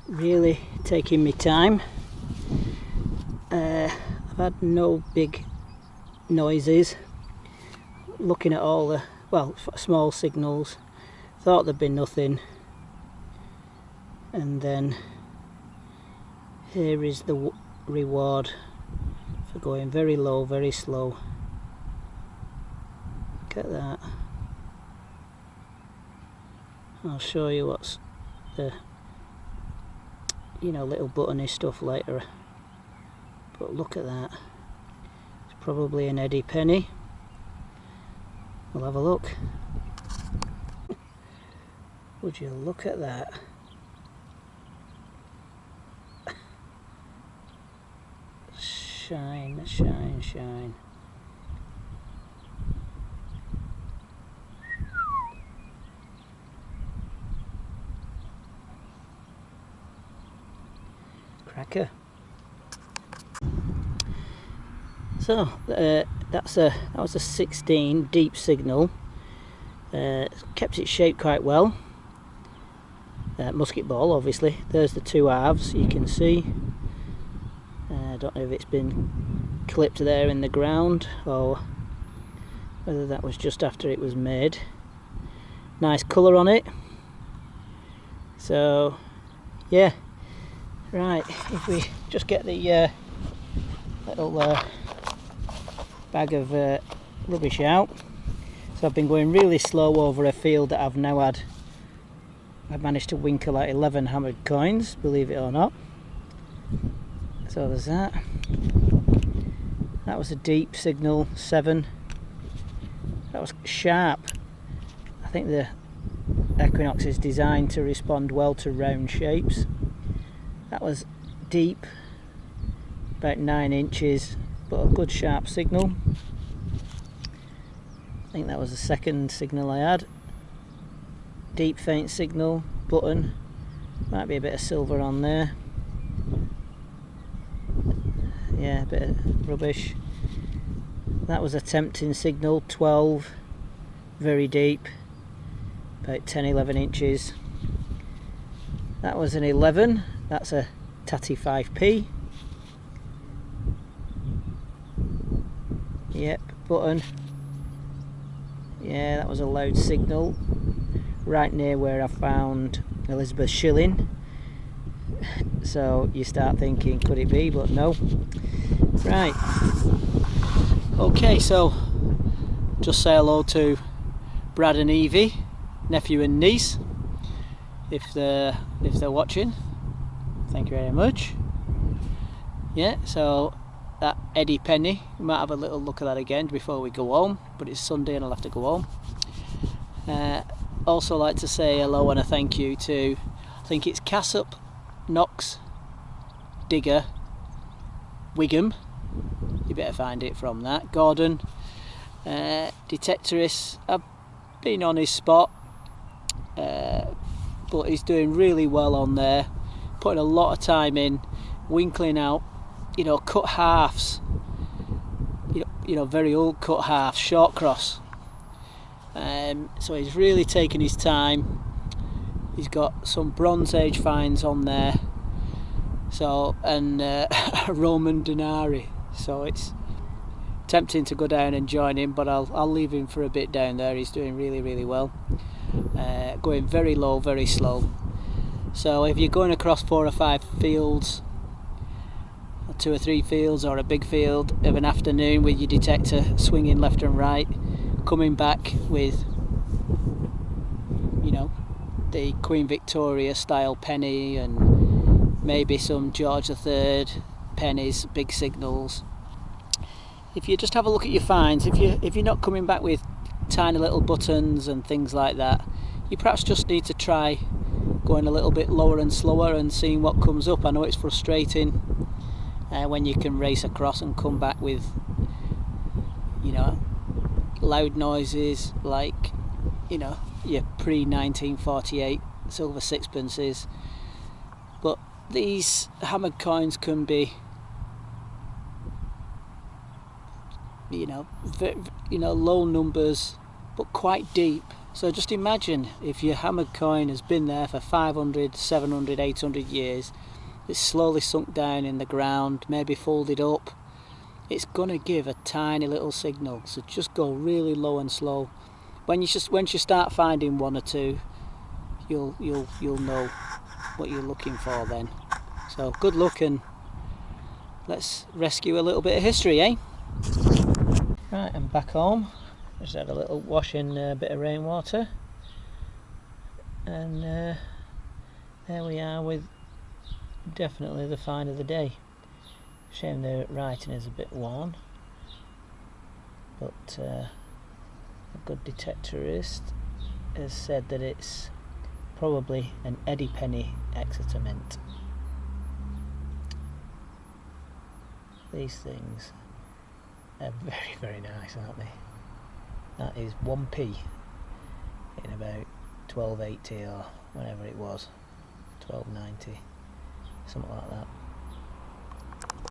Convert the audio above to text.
really taking my time. I've had no big noises. Looking at all the, well, small signals, thought there'd be nothing, and then here is the reward for going very low, very slow. Look at that. I'll show you what's the, you know, little buttony stuff later, but look at that. It's probably an Eddie penny. We'll have a look. Would you look at that? Shine, shine, shine. Cracker. So that was a 16 deep signal. Kept its shape quite well. Musket ball, obviously. There's the two halves you can see. I don't know if it's been clipped there in the ground or whether that was just after it was made. Nice colour on it. So yeah, right, if we just get the little bag of rubbish out. So I've been going really slow over a field that I've managed to winkle out 11 hammered coins, believe it or not. So there's that. That was a deep signal, 7. That was sharp. I think the Equinox is designed to respond well to round shapes. That was deep, about 9 inches, but a good sharp signal. I think that was the second signal I had. Deep faint signal, button. Might be a bit of silver on there. Yeah, a bit of rubbish. That was a tempting signal, 12, very deep, about 10-11 inches. That was an 11, that's a tatty 5p. Yep, button. Yeah, that was a loud signal, right near where I found Elizabeth shilling. So you start thinking, could it be? But no. Right. Okay, so just say hello to Brad and Evie, nephew and niece, if they're watching. Thank you very much. Yeah, so that Eddie penny, we might have a little look at that again before we go home, but it's Sunday and I'll have to go home. Also like to say hello and a thank you to, I think it's Cassup, Knox, Digger, Wigham, you better find it from that, Gordon, Detectorist. I've been on his spot, but he's doing really well on there, putting a lot of time in, winkling out, you know, cut halves, you know, very old cut halves, short cross. So he's really taking his time. He's got some Bronze Age finds on there, so, and Roman denarii. So it's tempting to go down and join him, but I'll leave him for a bit down there. He's doing really well. Going very low, very slow. So if you're going across 4 or 5 fields, or 2 or 3 fields, or a big field of an afternoon with your detector swinging left and right, coming back with, you know, the Queen Victoria style penny and maybe some George III pennies, big signals. If you just have a look at your finds, if you're not coming back with tiny little buttons and things like that, you perhaps just need to try going a little bit lower and slower and seeing what comes up. I know it's frustrating when you can race across and come back with, you know, loud noises like, you know, your pre-1948 silver sixpences, but these hammered coins can be, you know, low numbers but quite deep, So just imagine if your hammered coin has been there for 500, 700, 800 years, it's slowly sunk down in the ground, maybe folded up, it's going to give a tiny little signal. So just go really low and slow. Once you start finding one or two, you'll know what you're looking for then. So good luck, and let's rescue a little bit of history, eh? Right, I'm back home. Just had a little wash in a bit of rainwater, and there we are with definitely the find of the day. Shame the writing is a bit worn, but a good detectorist has said that it's probably an Eddie Penny Exeter Mint. These things are very, very nice, aren't they? That is 1p in about 1280 or whatever it was, 1290, something like that.